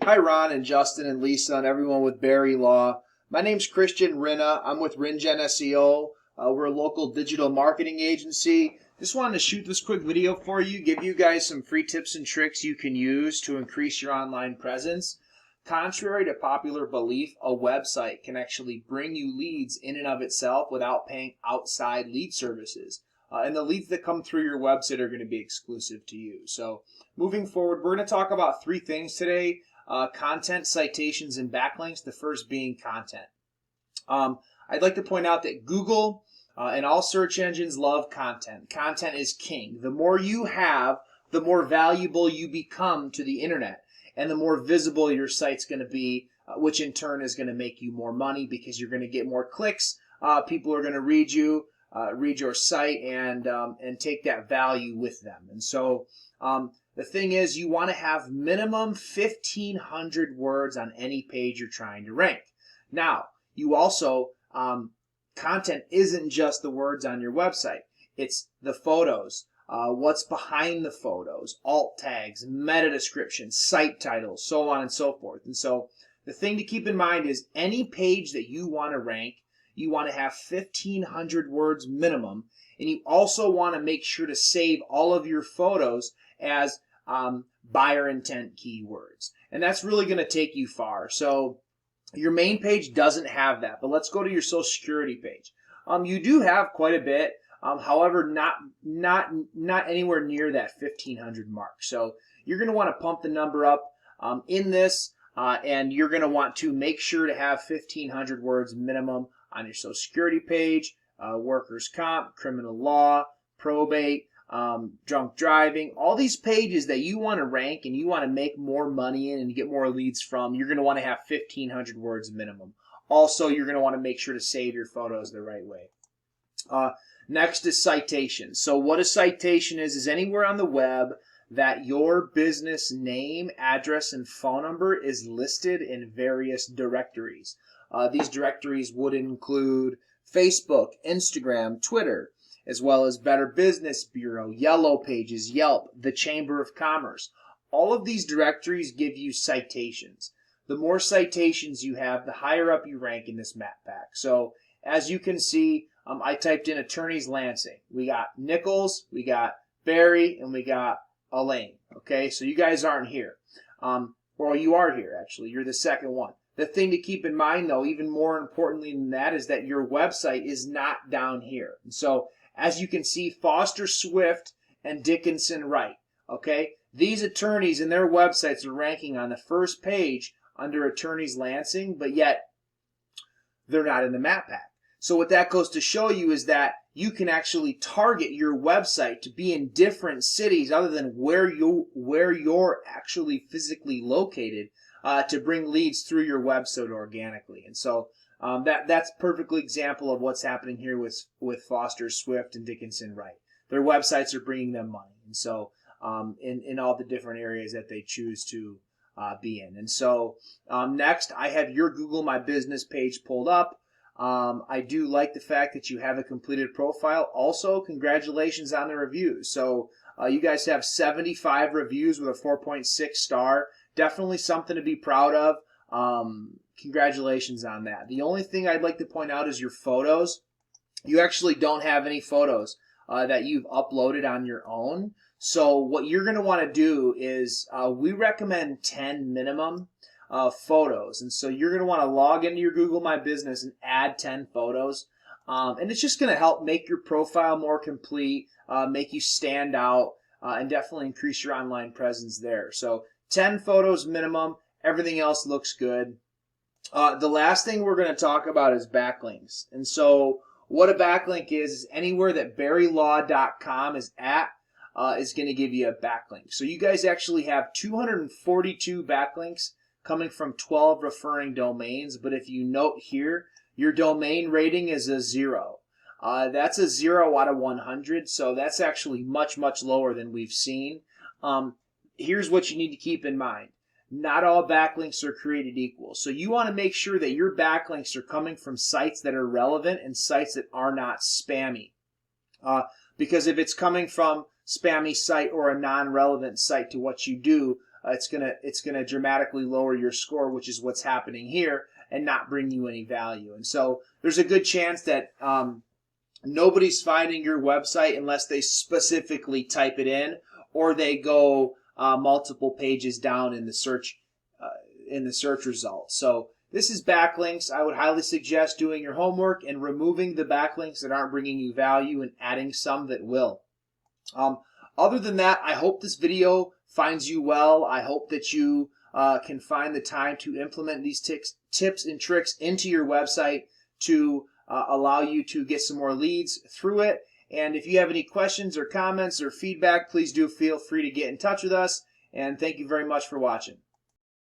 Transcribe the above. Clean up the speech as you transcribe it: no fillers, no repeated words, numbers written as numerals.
Hi, Ron and Justin and Lisa and everyone with Bahrie Law. My name's Christian Rinna. I'm with RinGen SEO. We're a local digital marketing agency. Just wanted to shoot this quick video for you, give you guys some free tips and tricks you can use to increase your online presence. Contrary to popular belief, a website can actually bring you leads in and of itself without paying outside lead services. And the leads that come through your website are going to be exclusive to you. So moving forward, we're going to talk about three things today. Content, citations, and backlinks, the first being content. I'd like to point out that Google and all search engines love content. Content is king. The more you have, the more valuable you become to the internet, and the more visible your site's going to be, which in turn is going to make you more money because you're going to get more clicks. People are going to read your site, and take that value with them. And so the thing is, you want to have minimum 1,500 words on any page you're trying to rank. Now, you also, content isn't just the words on your website. It's the photos, what's behind the photos, alt tags, meta descriptions, site titles, so on and so forth. And so the thing to keep in mind is any page that you want to rank, you want to have 1,500 words minimum, and you also want to make sure to save all of your photos as buyer intent keywords. And that's really going to take you far. So your main page doesn't have that, but let's go to your social security page. You do have quite a bit, however, not anywhere near that 1,500 mark. So you're going to want to pump the number up in this, and you're going to want to make sure to have 1,500 words minimum on your social security page, workers' comp, criminal law, probate, drunk driving, all these pages that you want to rank and you want to make more money in and get more leads from, you're going to want to have 1,500 words minimum. Also, you're going to want to make sure to save your photos the right way. Next is citations. So what a citation is anywhere on the web that your business name, address, and phone number is listed in various directories. These directories would include Facebook, Instagram, Twitter, as well as Better Business Bureau, Yellow Pages, Yelp, the Chamber of Commerce. All of these directories give you citations. The more citations you have, the higher up you rank in this map pack. So as you can see, I typed in attorneys Lansing. We got Nichols, we got Barry, and we got Elaine. Okay, so you guys aren't here. Well, you are here, actually. You're the second one. The thing to keep in mind, though, even more importantly than that, is that your website is not down here. And so as you can see, Foster Swift and Dickinson Wright, okay? These attorneys and their websites are ranking on the first page under Attorneys Lansing, but yet they're not in the map pack. So what that goes to show you is that you can actually target your website to be in different cities other than where you're actually physically located to bring leads through your website organically. And so that's a perfect example of what's happening here with Foster Swift and Dickinson Wright. Their websites are bringing them money, and so in all the different areas that they choose to be in. And so next, I have your Google My Business page pulled up. I do like the fact that you have a completed profile. Also, congratulations on the reviews. So you guys have 75 reviews with a 4.6 star. Definitely something to be proud of. Congratulations on that. The only thing I'd like to point out is your photos. You actually don't have any photos that you've uploaded on your own. So what you're going to want to do is we recommend 10 minimum photos. And so you're going to want to log into your Google My Business and add 10 photos. And it's just going to help make your profile more complete, make you stand out, and definitely increase your online presence there. So 10 photos minimum. Everything else looks good. The last thing we're going to talk about is backlinks. And so what a backlink is anywhere that barrylaw.com is at is going to give you a backlink. So you guys actually have 242 backlinks coming from 12 referring domains. But if you note here, your domain rating is a 0. That's a 0 out of 100. So that's actually much, much lower than we've seen. Here's what you need to keep in mind. Not all backlinks are created equal. So you want to make sure that your backlinks are coming from sites that are relevant and sites that are not spammy. Because if it's coming from spammy site or a non-relevant site to what you do, it's gonna dramatically lower your score, which is what's happening here, and not bring you any value. And so there's a good chance that nobody's finding your website unless they specifically type it in, or they go multiple pages down in the search results. So this is backlinks. I would highly suggest doing your homework and removing the backlinks that aren't bringing you value and adding some that will. Other than that, I hope this video finds you well. I hope that you can find the time to implement these tips and tricks into your website to allow you to get some more leads through it. And if you have any questions or comments or feedback, please do feel free to get in touch with us. And thank you very much for watching.